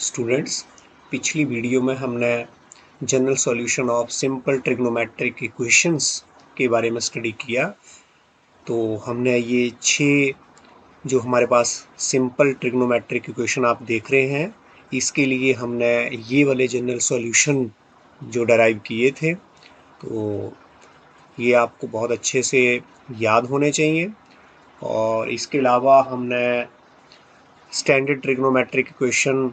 Students, पिछली video में हमने general solution of simple trigonometric equations के बारे में स्टडी किया। तो हमने ये 6 जो हमारे पास सिंपल ट्रिग्नोमेट्रिक इक्वेशन आप देख रहे हैं, इसके लिए हमने ये वाले जनरल सॉल्यूशन जो डराइव किए थे, तो ये आपको बहुत अच्छे से याद होने चाहिए। और इसके अलावा हमने standard trigonometric equation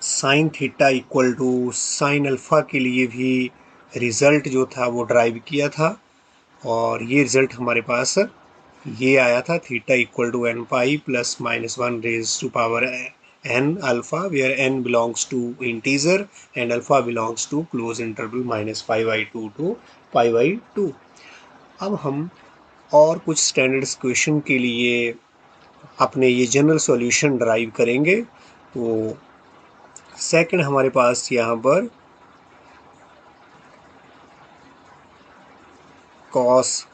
sine theta equal to sine alpha के लिए भी रिज़ल्ट जो था वो ड्राइव किया था, और ये रिज़ल्ट हमारे पास ये आया था, theta equal to n pi plus minus 1 raise to power n alpha, where n belongs to integer and alpha belongs to close interval minus -π/2 to π/2। अब हम और कुछ स्टैंडर्ड इक्वेशन के लिए अपने ये जनरल सॉल्यूशन ड्राइव करेंगे। तो सेकंड हमारे पास यहाँ पर कॉस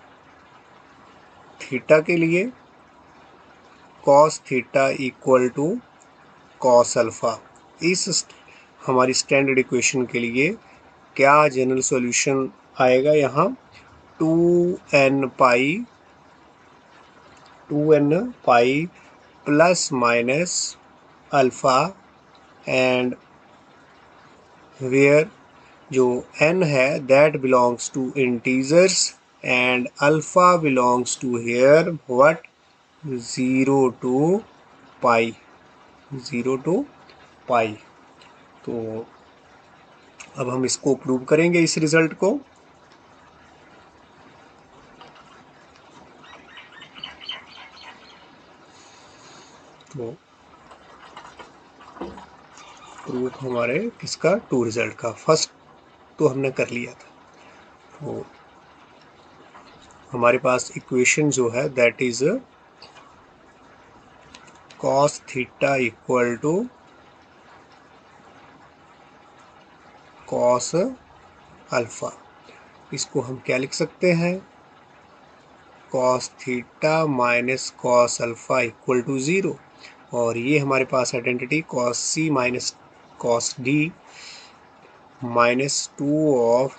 थीटा के लिए cos theta equal to cos alpha, इस हमारी स्टैंडर्ड इक्वेशन के लिए क्या जनरल सॉल्यूशन आएगा? यहाँ 2n pi plus minus alpha and where जो n है that belongs to integers and alpha belongs to here what 0 to pi. तो अब हम इसको प्रूव करेंगे, इस रिजल्ट को। तो प्रूफ हमारे किसका? 2 रिजल्ट का। फर्स्ट तो हमने कर लिया था। तो हमारे पास इक्वेशन जो है that is cos theta equal to cos alpha. इसको हम क्या लिख सकते हैं? Cos theta minus cos alpha equal to 0। और ये हमारे पास identity cos C minus cos D minus 2 of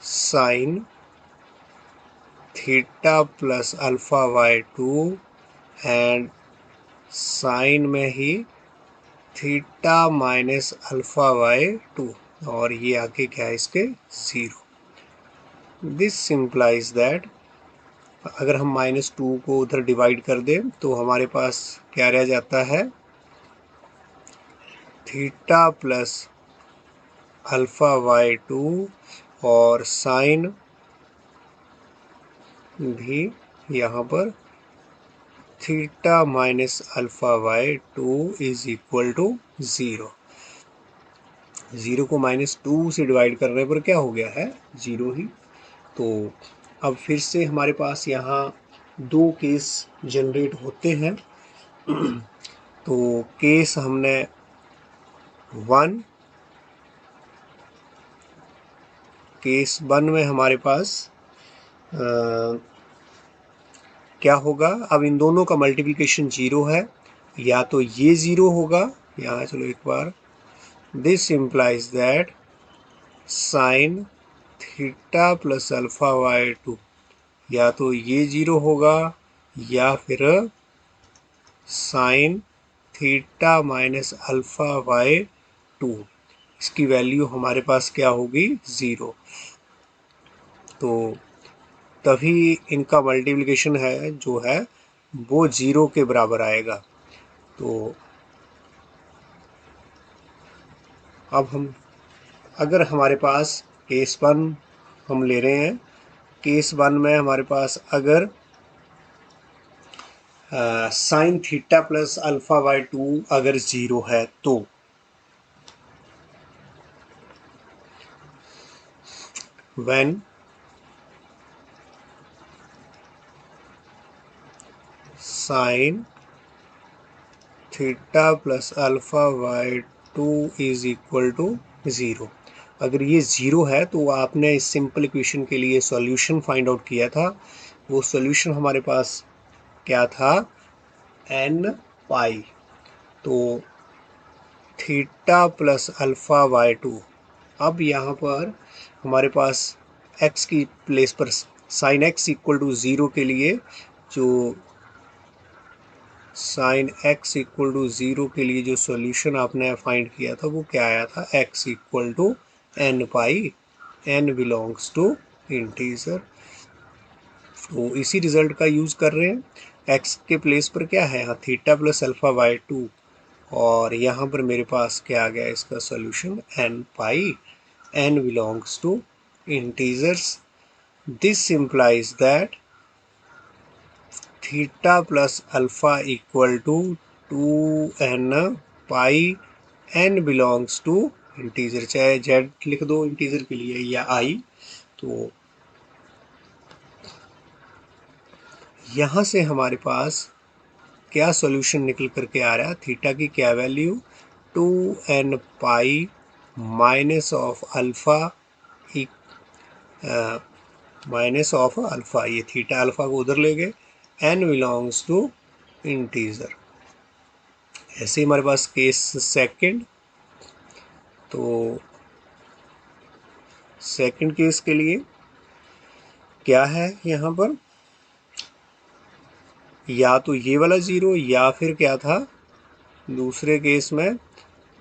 sine theta plus alpha by 2 and sine में ही थीटा माइनस अल्फा बाय 2, और ये आगे क्या है इसके? 0। दिस सिंप्लाइज दैट अगर हम -2 को उधर डिवाइड कर दें तो हमारे पास क्या रह जाता है? थीटा प्लस अल्फा बाय 2 और साइन भी यहाँ पर theta minus alpha by 2 is equal to 0। 0 को -2 से डिवाइड करने पर क्या हो गया है? 0 ही। तो अब फिर से हमारे पास यहाँ 2 केस जनरेट होते हैं। तो केस हमने 1, केस 1 में हमारे पास क्या होगा? अब इन दोनों का मल्टीप्लिकेशन 0 है, या तो ये 0 होगा, यहाँ चलो एक बार, this implies that sine theta plus alpha by 2, या तो ये 0 होगा या फिर sine theta minus alpha by 2, इसकी वैल्यू हमारे पास क्या होगी? 0। तो तभी इनका मल्टीप्लिकेशन है जो है वो 0 के बराबर आएगा। तो अब हम अगर हमारे पास केस 1 हम ले रहे हैं, केस 1 में हमारे पास अगर sine theta plus alpha by 2 अगर 0 है तो when sine theta plus alpha by 2 is equal to 0। अगर ये 0 है तो आपने इस सिंपल इक्वेशन के लिए सॉल्यूशन फाइंड आउट किया था। वो सॉल्यूशन हमारे पास क्या था? n pi. तो थीटा प्लस अल्फ़ा बाय 2। अब यहाँ पर हमारे पास x की प्लेस पर साइन x इक्वल टू 0 के लिए जो साइन x इक्वल टू 0 के लिए जो सॉल्यूशन आपने फाइंड किया था वो क्या आया था, x equal to n pi, n belongs to integer. तो इसी रिजल्ट का यूज़ कर रहे हैं। x के प्लेस पर क्या है, यहाँ थीटा प्लस अल्फ़ा बाय 2, और यहाँ पर मेरे पास क्या आ गया इसका solution, n pi, n belongs to integers. This implies that theta plus alpha equal to 2n pi, n belongs to integer, चाहे z लिख दो इंटीजर के लिए या i। तो यहाँ से हमारे पास क्या सॉल्यूशन निकल करके आ रहा है, थीटा की क्या value, 2n pi minus of alpha, minus of alpha, ये थीटा अल्फ़ा को उधर ले गए, n बिलोंग्स टू इंटीजर। ऐसे ही हमारे पास केस सेकंड। तो सेकंड केस के लिए क्या है, यहाँ पर या तो ये वाला 0 या फिर क्या था दूसरे केस में,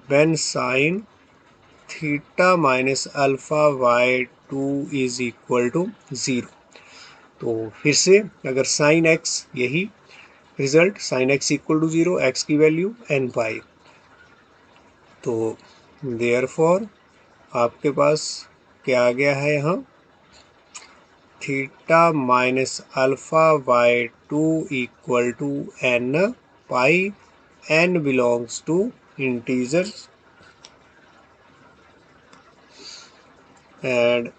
when sine theta minus alpha by 2 is equal to 0। तो फिर से अगर साइन x, यही result, sine x equal to 0, x की वैल्यू n पाई, तो देयरफॉर आपके पास क्या आ गया है यहाँ, theta minus alpha by 2 equal to n pi, n belongs to integers, and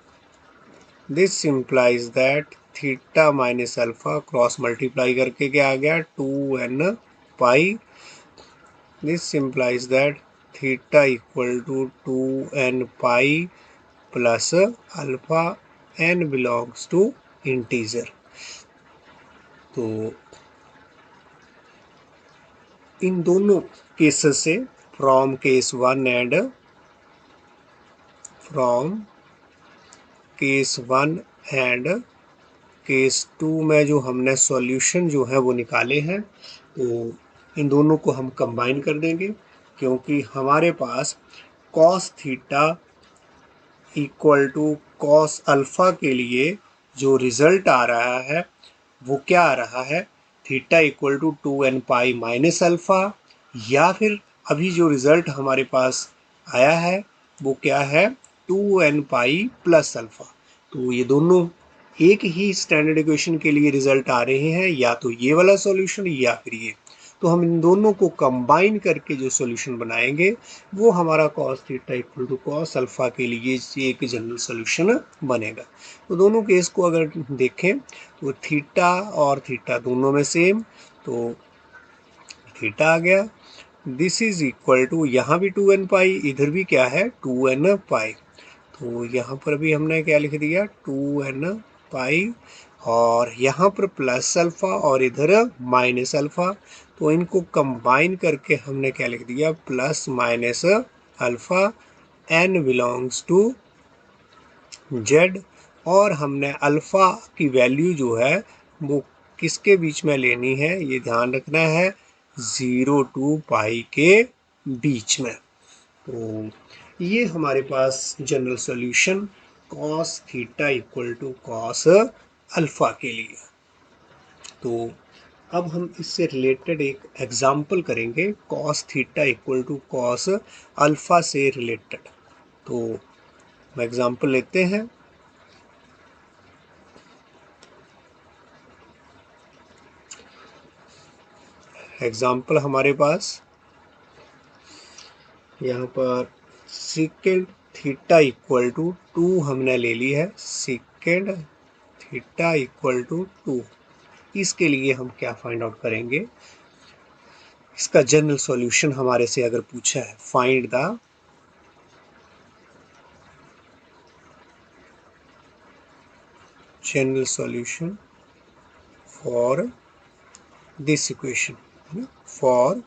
this implies that theta minus alpha cross multiply करके क्या आ गया, 2n pi. This implies that theta equal to 2n pi plus alpha, n belongs to integer. तो इन दोनों cases से, from case 1 and from case 1 and case 2 में जो हमने सॉल्यूशन जो है वो निकाले हैं, तो इन दोनों को हम कंबाइन कर देंगे, क्योंकि हमारे पास cos theta equal to cos alpha के लिए जो रिज़ल्ट आ रहा है वो क्या आ रहा है, theta equal to 2n pi minus alpha, या फिर अभी जो रिज़ल्ट हमारे पास आया है वो क्या है, 2n पाई प्लस अल्फ़ा। तो ये दोनों एक ही स्टैंडर्ड इक्वेशन के लिए रिजल्ट आ रहे हैं, या तो ये वाला सॉल्यूशन या फिर ये। तो हम इन दोनों को कंबाइन करके जो सॉल्यूशन बनाएंगे वो हमारा cos theta equal to cos alpha के लिए एक जनरल सॉल्यूशन बनेगा। तो दोनों केस को अगर देखें तो थीटा और थीटा दोनों में सेम, तो थीटा आ गया, दिस इज इक्वल टू, यहाँ भी 2n पाई, इधर भी क्या है 2n पाई। तो यहाँ पर भी हमने क्या लिख दिया, 2n पाई, और यहाँ पर प्लस अल्फ़ा और इधर माइनस अल्फ़ा, तो इनको कंबाइन करके हमने क्या लिख दिया, plus minus alpha, n belongs to z। और हमने अल्फ़ा की वैल्यू जो है वो किसके बीच में लेनी है, ये ध्यान रखना है, 0 टू पाई के बीच में। तो ये हमारे पास general solution cos theta equal to cos alpha के लिए। तो अब हम इससे रिलेटेड एक एग्जाम्पल करेंगे, cos theta equal to cos alpha से रिलेटेड। तो एग्जाम्पल लेते हैं। एग्जाम्पल हमारे पास यहाँ पर सेकेंड थीटा इक्वल टू 2 हमने ले ली है, सेकेंड थीटा इक्वल टू 2। इसके लिए हम क्या फाइंड आउट करेंगे, इसका जनरल सॉल्यूशन हमारे से अगर पूछा है, find the general solution for this equation, for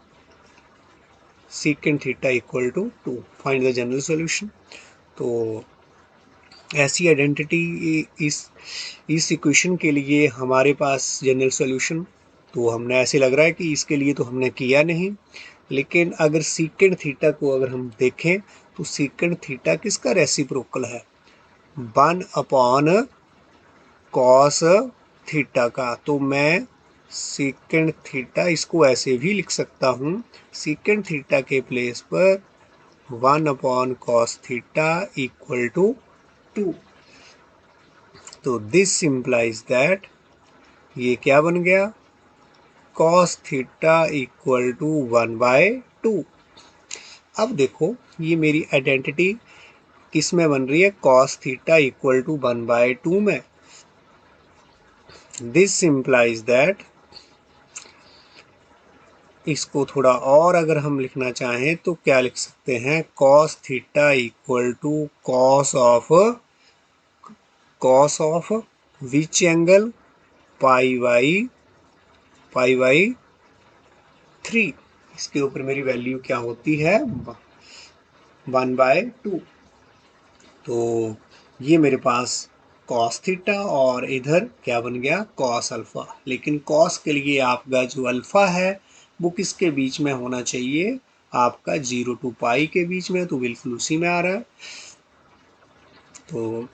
secant theta equal to 2, find the general solution. तो ऐसी आइडेंटिटी इस इक्वेशन के लिए हमारे पास जनरल सॉल्यूशन, तो हमने ऐसे लग रहा है कि इसके लिए तो हमने किया नहीं, लेकिन अगर सीकेंट थीटा को अगर हम देखें तो सीकेंट थीटा किसका रेसिप्रोकल है, 1 अपॉन कॉस थीटा का। तो मैं सीकेंट थीटा इसको ऐसे भी लिख सकता हूँ, सीकेंट थीटा के प्लेस पर 1 upon cos theta equal to 2। तो दिस इम्प्लाइज दैट ये क्या बन गया, कॉस थीटा इक्वल टू 1/2। अब देखो ये मेरी आइडेंटिटी किस में बन रही है, कॉस थीटा इक्वल टू 1/2 में। दिस इम्प्लाइज दैट इसको थोड़ा और अगर हम लिखना चाहें तो क्या लिख सकते हैं, cos theta equal to cos of which angle, pi by 3। इसके ऊपर मेरी वैल्यू क्या होती है, 1/2। तो ये मेरे पास कॉस थीटा और इधर क्या बन गया, कॉस अल्फा। लेकिन कॉस के लिए आपका जो अल्फा है वो किसके बीच में होना चाहिए, आपका 0 to पाई के बीच में, तो बिल्कुल उसी में आ रहा है। तो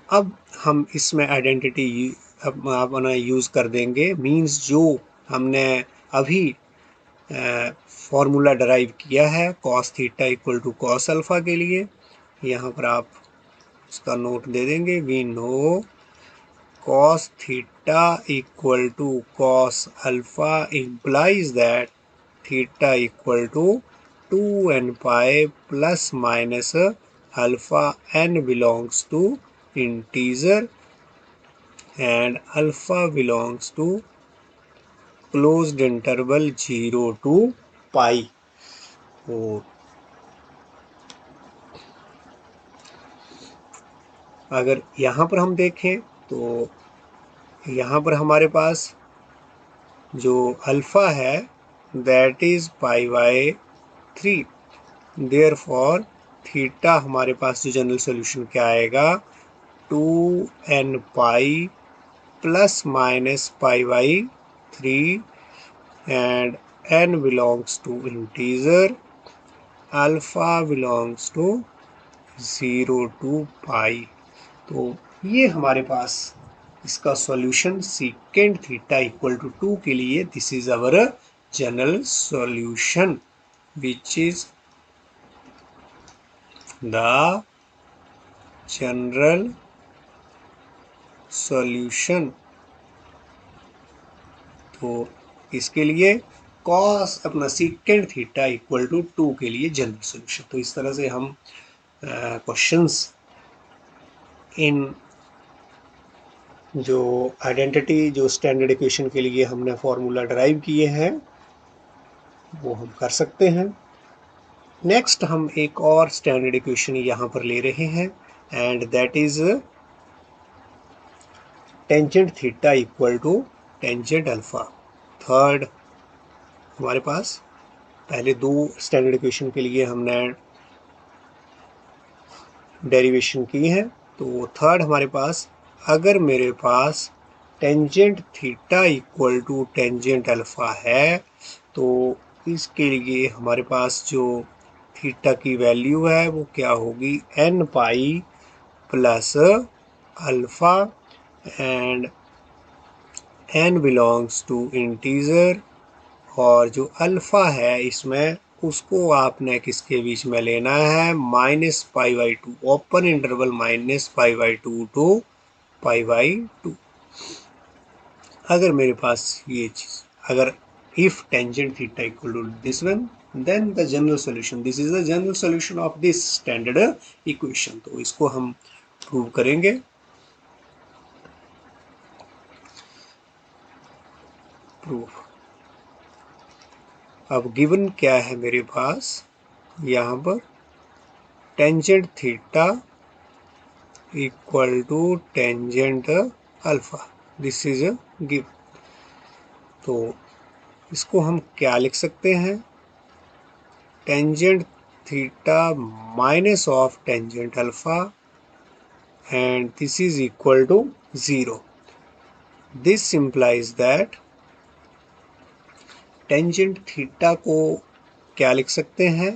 अब हम इसमें आइडेंटिटी अपना यूज़ कर देंगे, मींस जो हमने अभी फॉर्मूला डराइव किया है cos theta equal to cos alpha के लिए, यहाँ पर आप इसका नोट दे देंगे। We know cos theta equal to cos alpha implies that theta equal to 2n pi plus minus alpha n belongs to integer and alpha belongs to closed interval 0 to pi। तो अगर यहाँ पर हम देखें तो यहाँ पर हमारे पास जो अल्फ़ा है दैट इज़ π/3। देयरफॉर थीटा हमारे पास जो जनरल सॉल्यूशन क्या आएगा, 2n pi plus minus π/3 and n belongs to integer, alpha belongs to 0 to pi. तो ये हमारे पास इसका solution secant theta equal to 2 के लिए, this is our general solution which is the general solution. तो इसके लिए कॉस अपना सीकेंट थीटा इक्वल टू 2 के लिए जनरल सॉल्यूशन। तो इस तरह से हम क्वेश्चंस इन जो आइडेंटिटी जो स्टैंडर्ड इक्वेशन के लिए हमने फॉर्मूला डराइव किए हैं वो हम कर सकते हैं। नेक्स्ट हम एक और स्टैंडर्ड इक्वेशन यहाँ पर ले रहे हैं and that is tangent theta equal to tangent alpha. Third हमारे पास पहले दो स्टैंडर्ड इक्वेशन के लिए हमने डेरिवेशन की है, तो थर्ड हमारे पास अगर मेरे पास tangent theta equal to tangent alpha है तो इसके लिए हमारे पास जो थीटा की वैल्यू है वो क्या होगी, n pi plus alpha and n belongs to integer. और जो अल्फा है इसमें उसको आपने किसके बीच में लेना है, -π/2, ओपन इंटरवल -π/2 टू π/2। अगर मेरे पास ये चीज, अगर if tangent theta equal to this one then the general solution, this is the general solution of this standard equation. तो इसको हम प्रूव करेंगे। प्रूफ अब गिवन क्या है मेरे पास, यहाँ पर tangent theta equal to tangent alpha, this is a give. तो इसको हम क्या लिख सकते हैं, tangent theta minus of tangent alpha and this is equal to 0. This implies that tangent theta को क्या लिख सकते हैं,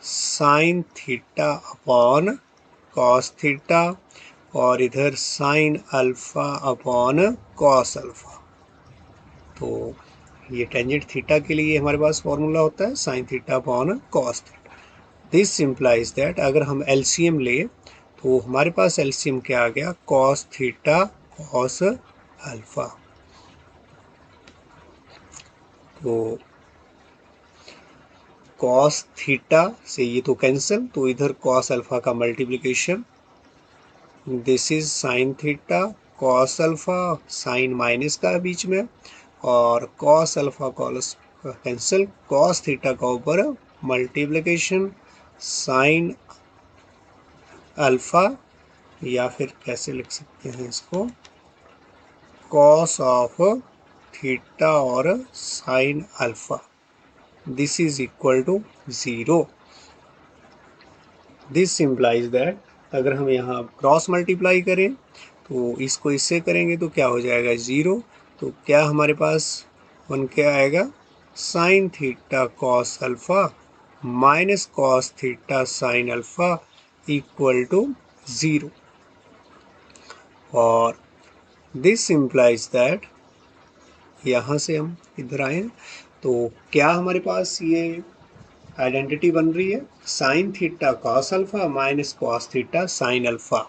sin theta upon cos theta और इधर sin alpha upon cos alpha. तो ये टेंजेंट थीटा के लिए हमारे पास फॉर्मूला होता है sine theta upon cos theta. This implies that अगर हम एलसीएम ले तो हमारे पास एलसीएम क्या आ गया, कॉस थीटा कॉस अल्फा। तो कॉस थीटा से ये तो कैंसिल, तो इधर कॉस अल्फा का multiplication, this is sine theta cos alpha, sine minus का बीच में और cos alpha cos cancel, cos theta का ऊपर मल्टीप्लिकेशन साइन अल्फा, या फिर कैसे लिख सकते हैं इसको, कॉस ऑफ थीटा और sine alpha, this is equal to 0। This implies that अगर हम यहाँ क्रॉस मल्टीप्लाई करें तो इसको इससे करेंगे तो क्या हो जाएगा 0। तो क्या हमारे पास बन के आएगा, sine theta cos alpha minus cos theta sine alpha equal to 0। और दिस इम्प्लाइज दैट यहाँ से हम इधर आए तो क्या हमारे पास ये आइडेंटिटी बन रही है, sine theta cos alpha minus cos theta sine alpha.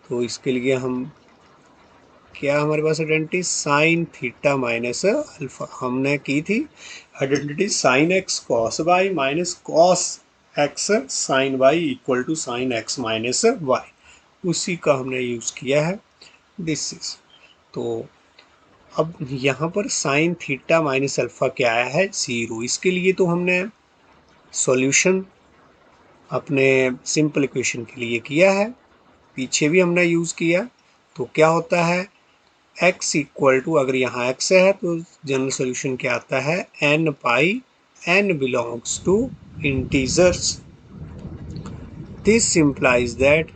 तो इसके लिए हम क्या हमारे पास identity, sine theta minus alpha हमने की थी identity, sine x cos y minus cos x sine y equal to sine x minus y, उसी का हमने यूज किया है, दिस इज। तो अब यहाँ पर साइन थीटा माइनस अल्फा क्या आया है, 0। इसके लिए तो हमने सॉल्यूशन अपने सिंपल इक्वेशन के लिए किया है, पीछे भी हमने यूज किया। तो क्या होता है, x इक्वल टू, अगर यहाँ x है तो जनरल सोल्यूशन क्या आता है, n pi, n belongs to integers. This implies that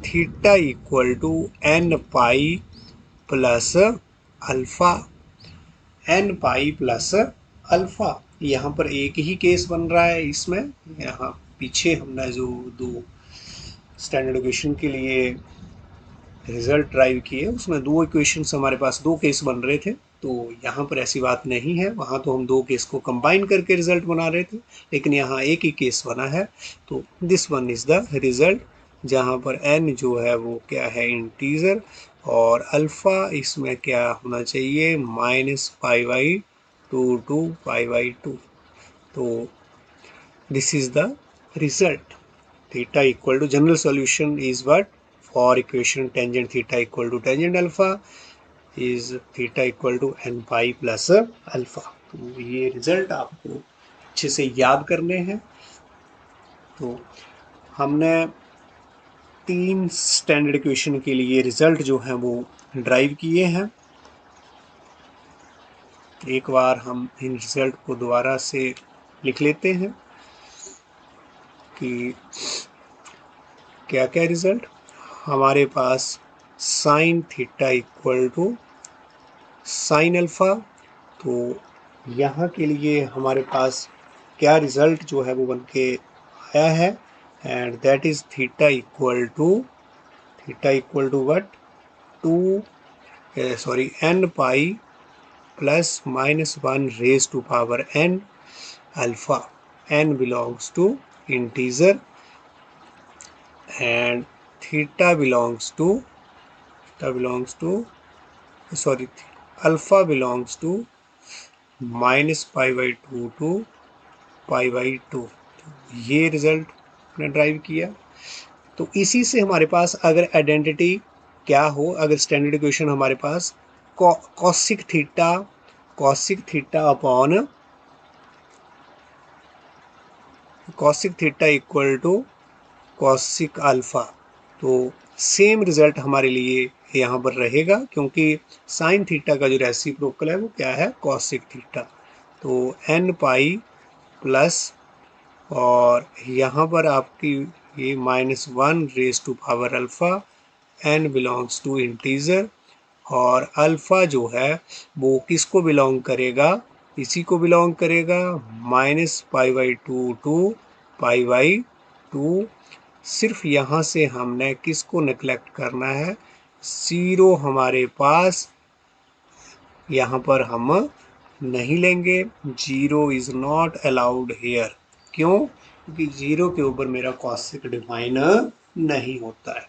theta equal to n pi plus alpha, n pi plus alpha. यहाँ पर एक ही केस बन रहा है इसमें, यहाँ पीछे हमने जो दो स्टैंडर्ड इक्वेशन के लिए रिजल्ट ड्राइव किए उसमें दो इक्वेशंस हमारे पास, दो केस बन रहे थे। तो यहाँ पर ऐसी बात नहीं है, वहाँ तो हम दो केस को कंबाइन करके रिजल्ट बना रहे थे, लेकिन यहाँ एक ही केस बना है। तो this one is the result, जहाँ पर n जो है वो क्या है, इंटीजर, और अल्फा इसमें क्या होना चाहिए, minus pi by two to pi by two. तो this is the result, theta equal to, general solution is what, for equation tangent theta equal to tangent alpha is theta equal to n pi plus alpha। तो ये result आपको अच्छे से याद करने हैं। तो हमने 3 स्टैंडर्ड इक्वेशन के लिए रिजल्ट जो है वो ड्राइव किए हैं। एक बार हम इन रिजल्ट को दोबारा से लिख लेते हैं कि क्या क्या रिजल्ट हमारे पास, sine theta equal to sine alpha. तो यहाँ के लिए हमारे पास क्या रिजल्ट जो है वो बन के आया है, and that is theta equal to what, n pi plus minus 1 raise to power n alpha, n belongs to integer and theta belongs to alpha belongs to minus pi by 2 to pi by 2। ये result ने drive किया। तो इसी से हमारे पास अगर identity क्या हो, अगर स्टैंडर्ड इक्वेशन हमारे पास cosec theta upon cosec theta equal to cosec alpha, तो सेम रिजल्ट हमारे लिए यहाँ पर रहेगा, क्योंकि साइन थीटा का जो रेसिप्रोकल है वो क्या है, कॉसिक थीटा। तो n पाई प्लस और यहाँ पर आपकी ये -1 raise to power alpha n belongs to integer, और अल्फ़ा जो है वो किसको बिलोंग करेगा, इसी को बिलोंग करेगा -π/2 टू π/2। सिर्फ यहाँ से हमने किसको नेग्लेक्ट करना है, 0 हमारे पास यहाँ पर हम नहीं लेंगे, 0 इज नॉट अलाउड हेयर। क्यों? क्योंकि 0 के ऊपर मेरा कॉसेक डिफाइन नहीं होता है।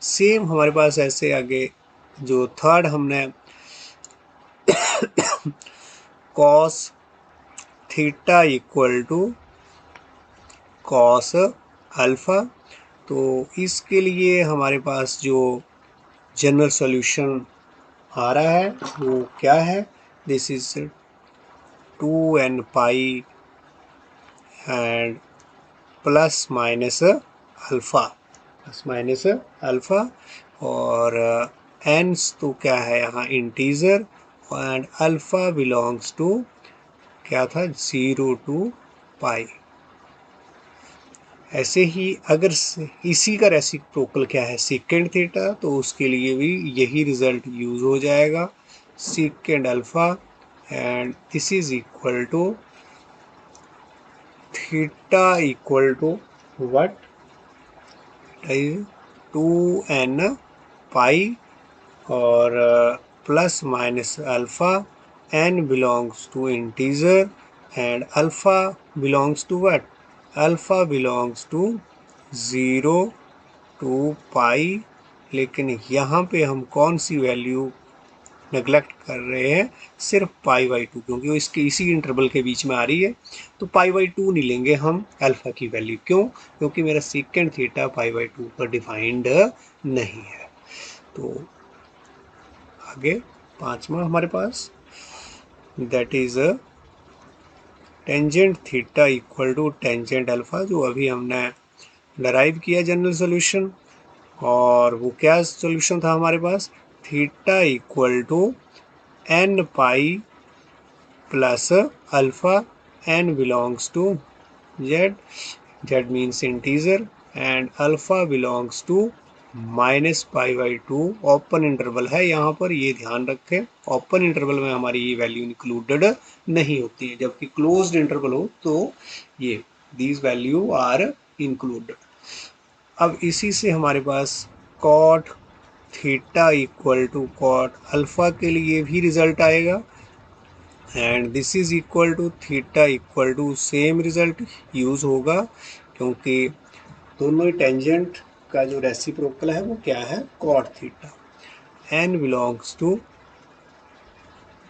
सेम हमारे पास ऐसे आगे जो थर्ड हमने cos theta equal to cos alpha, तो इसके लिए हमारे पास जो जनरल सॉल्यूशन आ रहा है वो क्या है, this is 2n pi and plus minus alpha, और एन्स तो क्या है यहाँ integer, and alpha belongs to क्या था 0 टू पाई। ऐसे ही अगर इसी का रेसिप्रोकल क्या है सेकेंड थीटा, तो उसके लिए भी यही रिजल्ट यूज हो जाएगा, second alpha and this is equal to theta equal to what, 2n pi और plus minus alpha, n belongs to integer and alpha belongs to what, alpha belongs to 0 to pi. लेकिन यहाँ पे हम कौन सी value neglect कर रहे हैं, सिर्फ π/2, क्योंकि वो इसके इसी इंटरवल के बीच में आ रही है, तो π/2 नहीं लेंगे हम अल्फ़ा की वैल्यू। क्यों? क्योंकि मेरा सेकेंड थीटा π/2 पर डिफाइंड नहीं है। तो आगे पांचवा हमारे पास that is tangent theta equal to tangent alpha, जो अभी हमने डराइव किया जनरल सॉल्यूशन, और वो क्या सॉल्यूशन था हमारे पास, theta equal to n pi plus alpha, n belongs to z means integer and alpha belongs to -π/2। Open interval है यहाँ पर, ये ध्यान रखें, ओपन इंटरवल में हमारी ये वैल्यू इंक्लूडेड नहीं होती है, जबकि क्लोज्ड इंटरवल हो तो ये दीज वैल्यू आर इंक्लूडेड। अब इसी से हमारे पास cot theta equal to cot alpha के लिए भी रिजल्ट आएगा, and this is equal to theta equal to same result use होगा, क्योंकि दोनों ही टेंजेंट का जो रेसिप्रोकल है वो क्या है, cot theta. n belongs to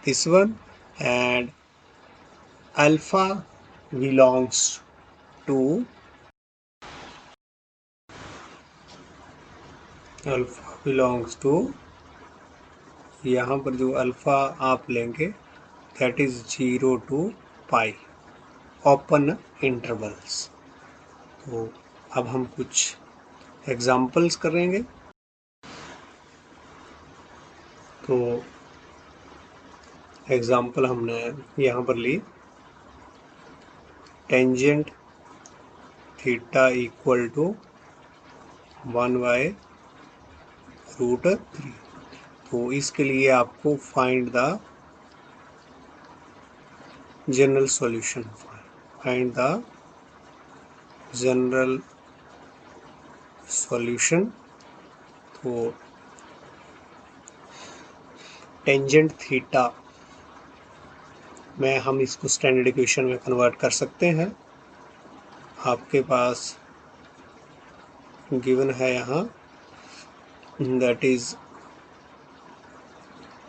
this one and alpha belongs to यहाँ पर जो अल्फ़ा आप लेंगे that is 0 to pi, open intervals. तो अब हम कुछ एग्जाम्पल्स करेंगे। तो एग्जाम्पल हमने यहाँ पर ली, टेंजेंट थीटा इक्वल टू 1/√3। तो इसके लिए आपको find the general solution, find the general solution. तो टेंजेंट थीटा में हम इसको स्टैंडर्ड इक्वेशन में कन्वर्ट कर सकते हैं। आपके पास गिवन है यहाँ, that is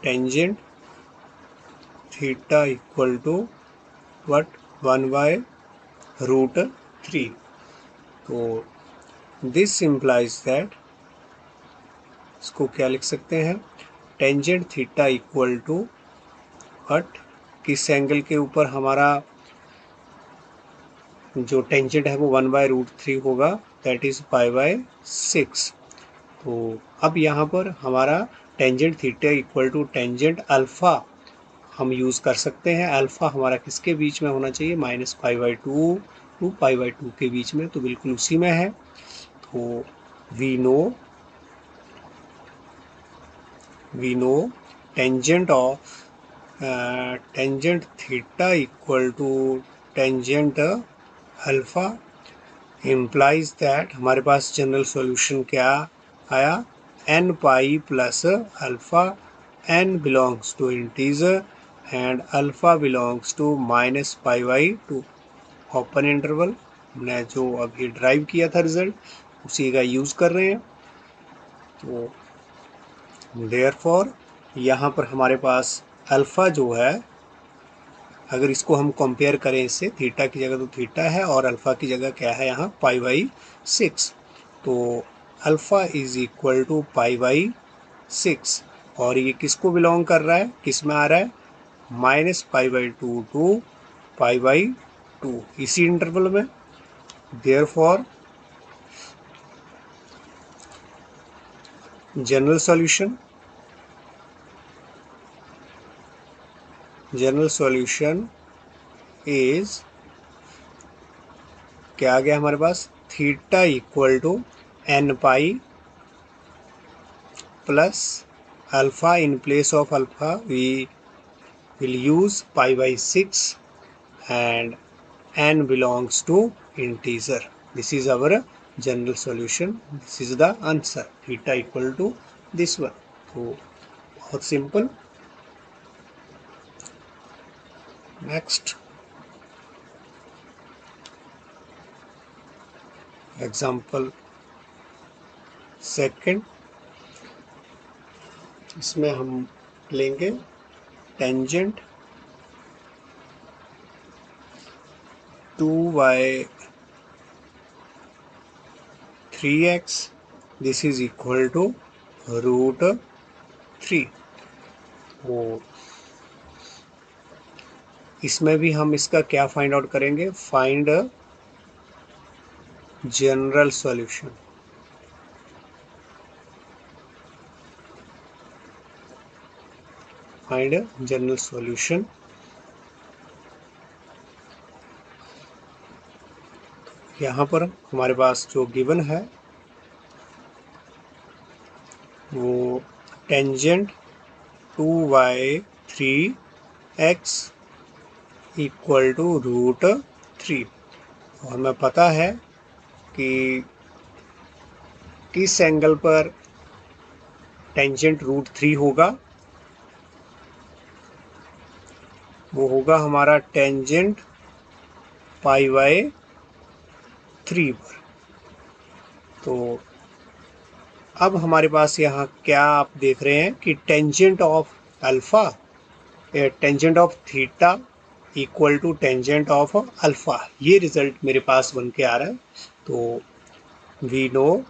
tangent theta equal to what, 1/√3। तो दिस इम्प्लाइज दैट, इसको क्या लिख सकते हैं, tangent theta equal to what, किस एंगल के ऊपर हमारा जो टेंजेंट है वो 1/√3 होगा, दैट इज π/6। तो अब यहाँ पर हमारा tangent theta equal to tangent alpha हम यूज़ कर सकते हैं। अल्फ़ा हमारा किसके बीच में होना चाहिए, -π/2 टू पाई बाई टू के बीच में, तो बिल्कुल उसी में है। तो we know tangent of tangent theta equal to tangent alpha, implies that हमारे पास जनरल सॉल्यूशन क्या आया, n pi plus alpha, n belongs to integer and alpha belongs to minus pi by two, open interval. हमने जो अभी drive किया था result उसी का यूज़ कर रहे हैं। तो देयरफॉर यहाँ पर हमारे पास अल्फ़ा जो है, अगर इसको हम कंपेयर करें इससे, थीटा की जगह तो थीटा है और अल्फ़ा की जगह क्या है यहाँ पाई बाई 6, तो alpha is equal to pi by 6। और ये किसको बिलोंग कर रहा है, किस में आ रहा है, minus pi by two to pi by two, इसी इंटरवल में। देयरफॉर जनरल सॉल्यूशन इज क्या आ गया हमारे पास, theta equal to n pi plus alpha, in place of alpha we will use pi by 6 and n belongs to integer. This is our general solution. This is the answer, theta equal to this one. तो बहुत simple. Next example second, इसमें हम लेंगे tangent 2y 3x, this is equal to root 3। तो इसमें भी हम इसका क्या फाइंड आउट करेंगे, find general solution. Find general solution. यहाँ पर हमारे पास जो गिवन है वो tangent 2y 3x equal to root 3। और हमें पता है कि किस एंगल पर टेंजेंट रूट 3 होगा, वो होगा हमारा टेंजेंट पाई बाई 3 पर। तो अब हमारे पास यहाँ क्या आप देख रहे हैं कि tangent of alpha, tangent of theta equal to tangent of alpha, ये रिजल्ट मेरे पास बन के आ रहा है। तो वी नो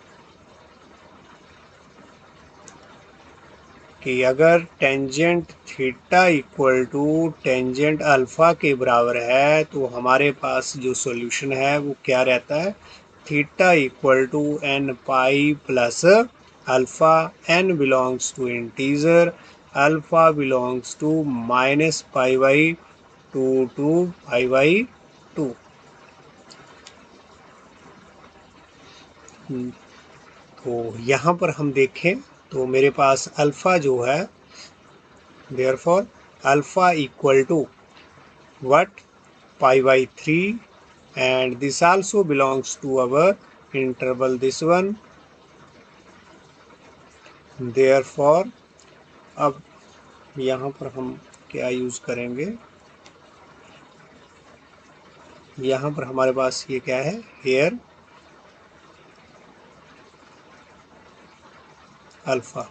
कि अगर tangent theta equal to tangent alpha के बराबर है तो हमारे पास जो सॉल्यूशन है वो क्या रहता है, theta equal to n pi plus alpha, n belongs to integer, alpha belongs to minus pi by two to pi by two. तो यहाँ पर हम देखें तो मेरे पास अल्फ़ा जो है, therefore alpha equal to what, pi by 3, and this also belongs to our interval this one. Therefore अब यहाँ पर हम क्या यूज़ करेंगे, यहाँ पर हमारे पास ये क्या है, हेयर अल्फ़ा।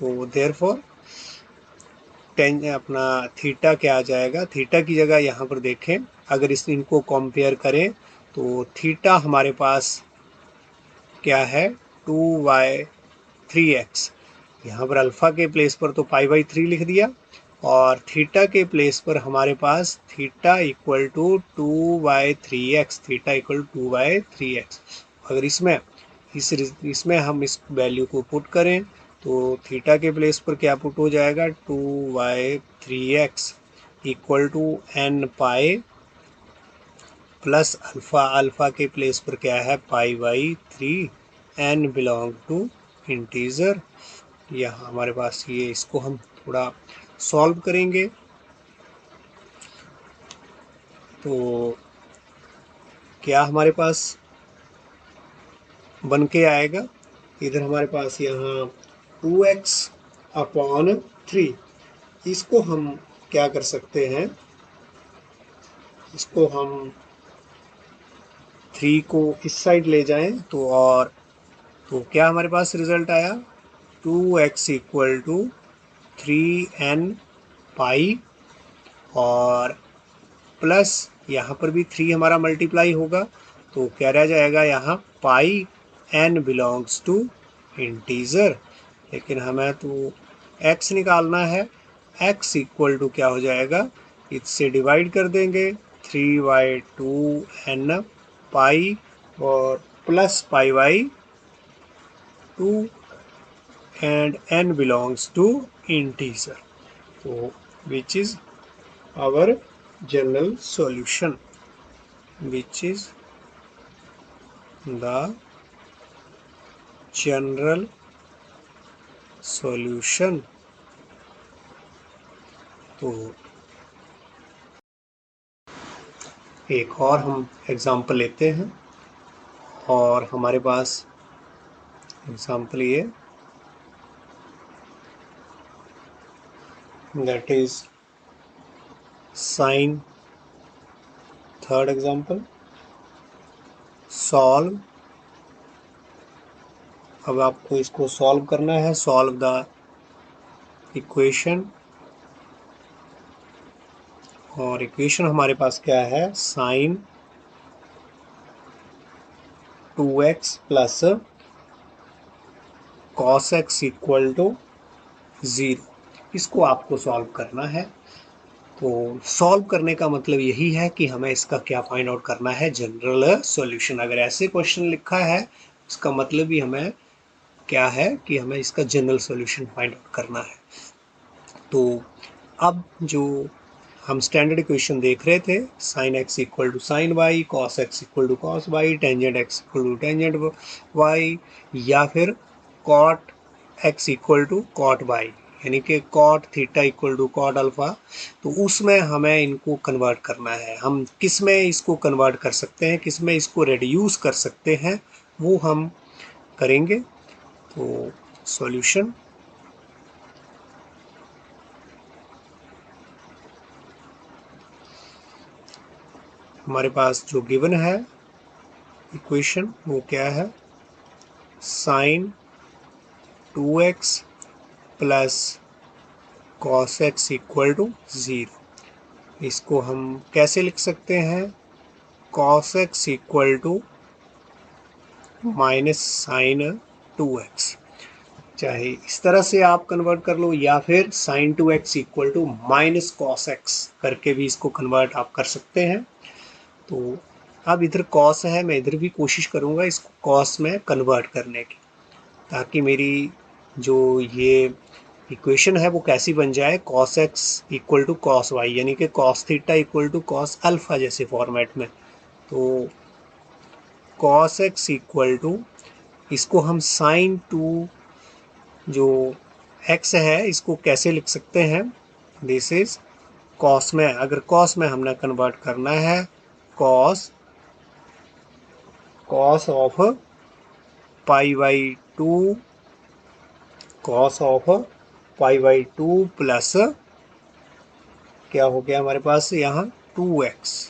तो देयरफॉर अपना थीटा क्या आ जाएगा, थीटा की जगह यहाँ पर देखें, अगर इनको कंपेयर करें तो थीटा हमारे पास क्या है, 2y 3x। यहाँ पर अल्फ़ा के प्लेस पर तो पाई बाई 3 लिख दिया और थीटा के प्लेस पर हमारे पास theta equal to 2y3x, theta equal 2y3x। अगर इसमें हम इस वैल्यू को पुट करें तो थीटा के प्लेस पर क्या पुट हो जाएगा, 2y3x equal to n pi plus alpha, alpha के प्लेस पर क्या है π/3, n बिलोंग टू इंटीजर। यहाँ हमारे पास ये, इसको हम थोड़ा सॉल्व करेंगे तो क्या हमारे पास बन के आएगा, इधर हमारे पास यहाँ 2x/3, इसको हम क्या कर सकते हैं, इसको हम 3 को इस साइड ले जाएं तो, और तो क्या हमारे पास रिजल्ट आया 2x इक्वल टू 3n पाई, और प्लस यहाँ पर भी 3 हमारा मल्टीप्लाई होगा तो क्या रह जाएगा यहाँ पाई n बिलोंग्स टू इंटीजर। लेकिन हमें तो x निकालना है, x इक्वल टू क्या हो जाएगा, इससे डिवाइड कर देंगे 3/2n पाई और plus π/2 and n belongs to integer, so which is our general solution, which is the general solution। तो एक और हम एग्जांपल लेते हैं, और हमारे पास एग्जांपल ये, that is sin, third example, solve। अब आपको इसको सॉल्व करना है, सॉल्व द इक्वेशन, और इक्वेशन हमारे पास क्या है sin 2x plus cos x equal to 0, इसको आपको सॉल्व करना है। तो सॉल्व करने का मतलब यही है कि हमें इसका क्या फाइंड आउट करना है, जनरल सॉल्यूशन। अगर ऐसे क्वेश्चन लिखा है इसका मतलब ही हमें क्या है कि हमें इसका जनरल सॉल्यूशन फाइंड आउट करना है। तो अब जो हम स्टैंडर्ड इक्वेशन देख रहे थे, sine x equal to sine y, cos x equal to cos y, tangent x equal to tangent y, या फिर cot x equal to cot y, यानी कि cot theta equal to cot alpha. तो उसमें हमें इनको कन्वर्ट करना है, हम किस में इसको कन्वर्ट कर सकते हैं, किस में इसको रिड्यूस कर सकते हैं, वो हम करेंगे। तो सॉल्यूशन, हमारे पास जो गिवन है इक्वेशन वो क्या है, sine 2x plus cos x equal to 0। इसको हम कैसे लिख सकते हैं, cos x equal to minus sine 2x, चाहे इस तरह से आप कन्वर्ट कर लो, या फिर sine 2x equal to minus cos x करके भी इसको कन्वर्ट आप कर सकते हैं। तो अब इधर कॉस है, मैं इधर भी कोशिश करूँगा इसको कॉस में कन्वर्ट करने की, ताकि मेरी जो ये इक्वेशन है वो कैसी बन जाए, cos x equal to cos y, यानी कि cos theta equal to cos alpha जैसे फॉर्मेट में। तो कॉस एक्स इक्वल टू, इसको हम साइन 2 जो एक्स है इसको कैसे लिख सकते हैं, दिस इज कॉस में, अगर कॉस में हमने कन्वर्ट करना है, cos of π/2, cos of π/2 plus क्या हो गया हमारे पास यहाँ 2x।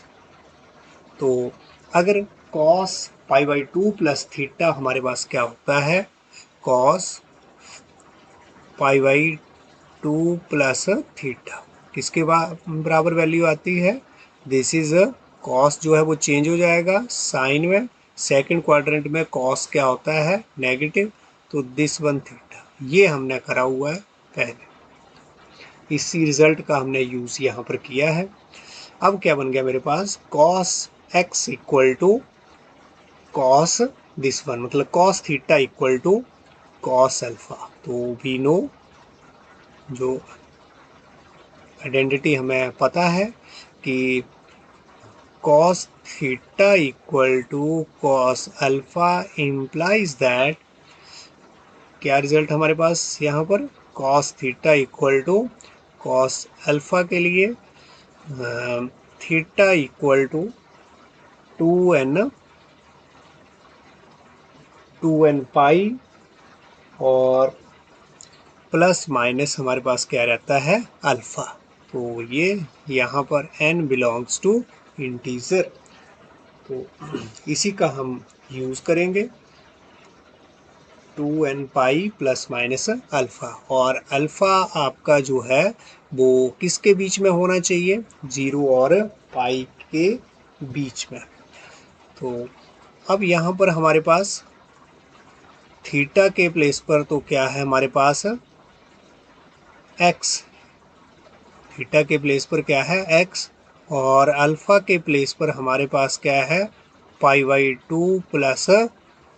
तो अगर कॉस π/2 प्लस थीटा हमारे पास क्या होता है, कॉस π/2 प्लस थीटा, किसके बराबर वैल्यू आती है, दिस इज कॉस जो है वो चेंज हो जाएगा साइन में, सेकंड क्वाड्रेंट में कॉस क्या होता है नेगेटिव, तो दिस वन थीटा, ये हमने करा हुआ है पहले, इसी रिजल्ट का हमने यूज़ यहाँ पर किया है। अब क्या बन गया मेरे पास, cos x equal to cos this one, मतलब cos theta equal to cos alpha. तो वी नो, जो आइडेंटिटी हमें पता है कि cos theta equal to cos alpha implies that, क्या रिजल्ट हमारे पास यहाँ पर, cos theta equal to cos alpha के लिए theta equal to 2n pi और प्लस माइनस हमारे पास क्या रहता है, अल्फा। तो ये यहाँ पर n बिलोंग्स टू इंटीजर, तो इसी का हम यूज़ करेंगे 2n pi plus minus alpha. और अल्फ़ा आपका जो है वो किसके बीच में होना चाहिए, 0 और पाई के बीच में। तो अब यहाँ पर हमारे पास थीटा के प्लेस पर तो क्या है हमारे पास x, थीटा के प्लेस पर क्या है x, और अल्फ़ा के प्लेस पर हमारे पास क्या है π/2 प्लस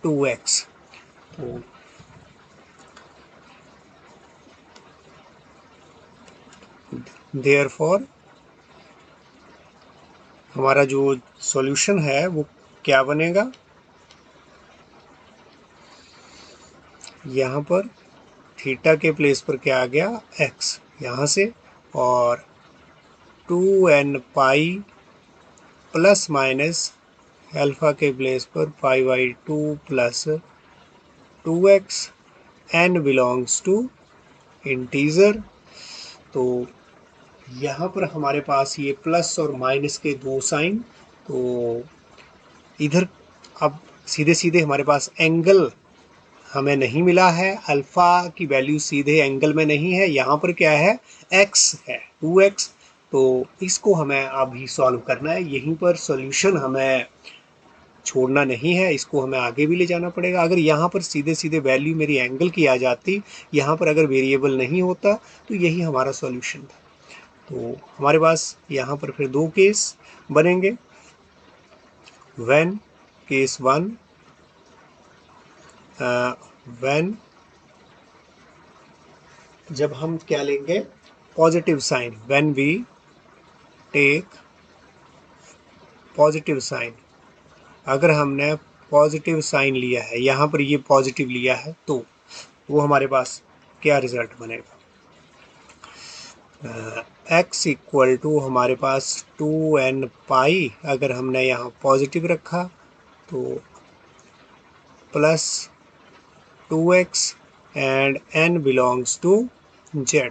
2x। तो देयरफॉर हमारा जो सॉल्यूशन है वो क्या बनेगा, यहाँ पर थीटा के प्लेस पर क्या आ गया x यहाँ से, और 2n pi plus minus alpha के प्लेस पर π/2 plus 2x, n belongs to integer. तो यहाँ पर हमारे पास ये प्लस और माइनस के दो साइन, तो इधर अब सीधे सीधे हमारे पास एंगल हमें नहीं मिला है, अल्फ़ा की वैल्यू सीधे एंगल में नहीं है, यहाँ पर क्या है x है 2x। तो इसको हमें अभी सॉल्व करना है, यहीं पर सॉल्यूशन हमें छोड़ना नहीं है, इसको हमें आगे भी ले जाना पड़ेगा। अगर यहाँ पर सीधे सीधे वैल्यू मेरी एंगल की आ जाती, यहाँ पर अगर वेरिएबल नहीं होता, तो यही हमारा सॉल्यूशन था। तो हमारे पास यहाँ पर फिर दो केस बनेंगे। व्हेन केस 1, व्हेन जब हम क्या लेंगे positive sign, when we take positive sign, अगर हमने पॉजिटिव साइन लिया है, यहाँ पर ये पॉजिटिव लिया है, तो वो हमारे पास क्या रिजल्ट बनेगा, x इक्वल टू हमारे पास 2n पाई, अगर हमने यहाँ पॉजिटिव रखा तो plus 2x and n belongs to z।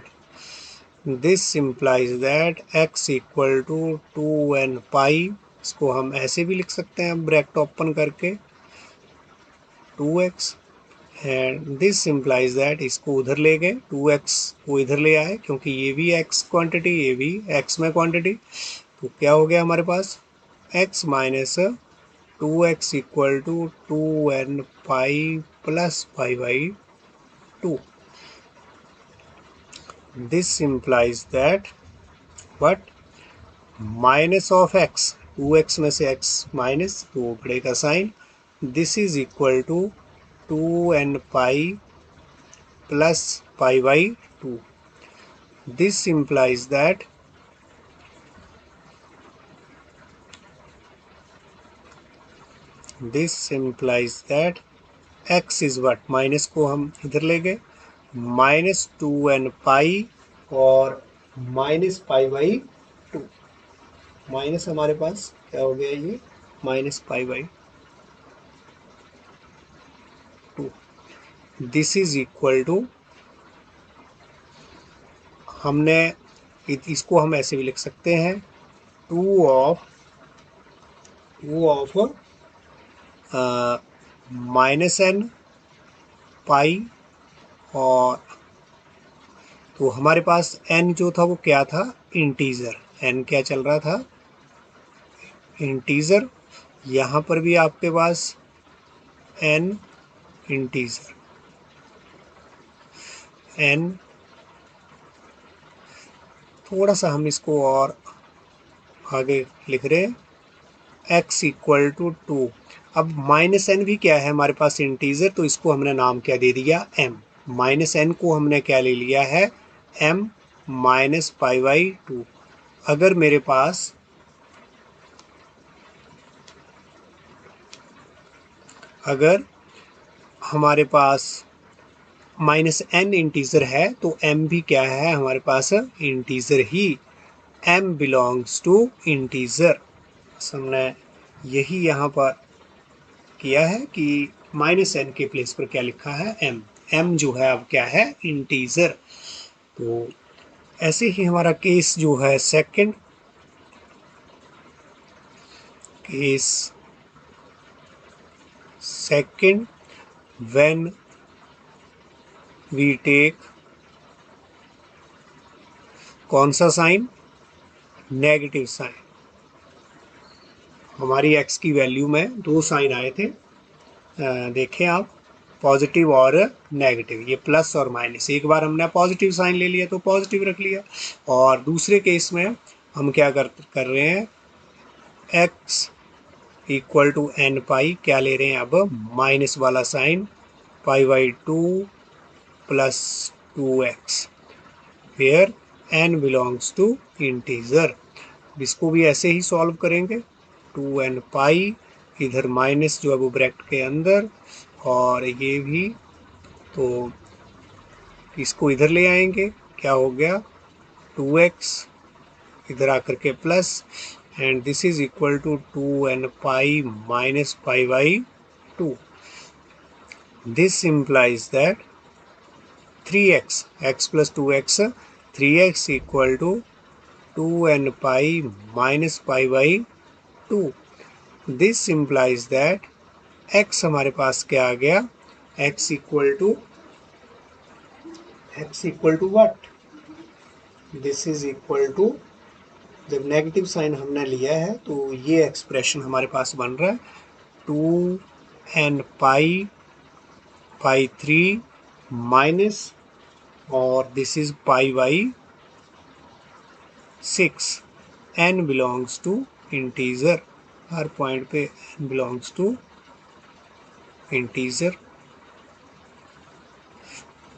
This implies that x equal to 2n pi, इसको हम ऐसे भी लिख सकते हैं ब्रैकेट ओपन करके 2x, and this implies that, इसको उधर ले गए 2x को इधर ले आए, क्योंकि ये भी x क्वांटिटी ये भी x में क्वांटिटी, तो क्या हो गया हमारे पास x minus 2x equal to 2n pi plus π/2। This implies that what, minus of x, 2x में से x माइनस, तो बढ़ेगा sign, this is equal to 2n pi plus π/2। This implies that x is what, minus को हम इधर ले गए, minus 2n pi और माइनस π/2, माइनस हमारे पास क्या हो गया ये minus π/2। This is equal to, हमने इसको हम ऐसे भी लिख सकते हैं 2 ऑफ माइनस n पाई, और तो हमारे पास n जो था वो क्या था इंटीजर, n क्या चल रहा था इंटीजर, यहाँ पर भी आपके पास n इंटीजर, n थोड़ा सा हम इसको और आगे लिख रहे हैं x इक्वल टू 2। अब माइनस n भी क्या है हमारे पास इंटीजर, तो इसको हमने नाम क्या दे दिया m, माइनस n को हमने क्या ले लिया है m माइनस π/2। अगर मेरे पास अगर हमारे पास -n इंटीजर है तो m भी क्या है हमारे पास इंटीजर ही, m बिलोंग्स टू इंटीजर। हमने यही यहाँ पर किया है कि -n के प्लेस पर क्या लिखा है m, m जो है अब क्या है इंटीजर। तो ऐसे ही हमारा केस जो है second case second when we take कौन सा साइन, नेगेटिव साइन। हमारी x की वैल्यू में दो साइन आए थे, देखें आप, पॉजिटिव और नेगेटिव, ये प्लस और माइनस। एक बार हमने पॉजिटिव साइन ले लिया तो पॉजिटिव रख लिया, और दूसरे केस में हम क्या कर रहे हैं, x equal to n pi, क्या ले रहे हैं अब माइनस वाला sign, π/2 plus 2x, where n belongs to integer. इसको भी ऐसे ही सॉल्व करेंगे, 2n पाई, इधर माइनस जो है वो ब्रैकेट के अंदर, और ये भी, तो इसको इधर ले आएंगे, क्या हो गया 2x, इधर आकर के plus, and this is equal to 2n pi minus π/2। This implies that 3x, x plus 2x, 3x equal to 2n pi minus π/2। This implies that x हमारे पास क्या आ गया, x equal to what? This is equal to, जब negative sign हमने लिया है तो ये एक्सप्रेशन हमारे पास बन रहा है 2n π/3 माइनस, और this is π/6, n belongs to integer, हर पॉइंट पे n बिलोंग्स टू इंटीजर।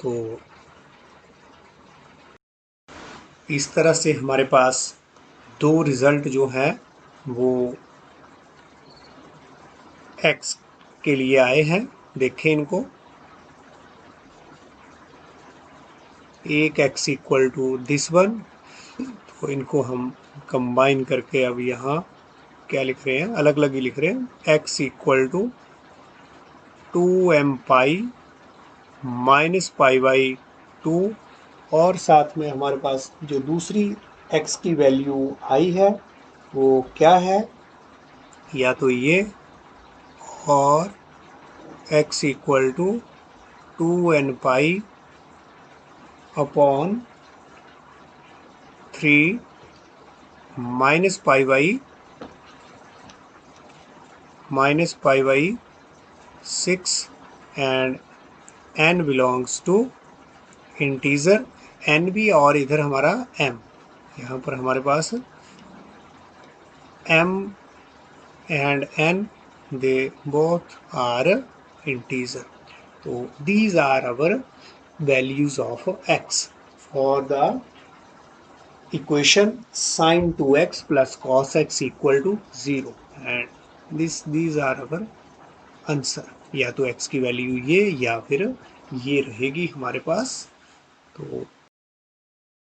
तो इस तरह से हमारे पास दो रिजल्ट जो है वो x के लिए आए हैं, देखें इनको, एक x equal to this one, तो इनको हम कंबाइन करके अब यहाँ क्या लिख रहे हैं, अलग अलग ही लिख रहे हैं, x equal to 2m pi minus π/2, और साथ में हमारे पास जो दूसरी x की वैल्यू आई है वो क्या है, या तो ये, और x equal to 2n pi upon 3 minus π/6, and n belongs to integer, n भी, और इधर हमारा m, यहाँ पर हमारे पास m and n, they both are integer. तो these are our values of x for the equation sin 2x plus cos x equal to 0, and these are our answer। या तो x की वैल्यू ये, या फिर ये रहेगी हमारे पास। तो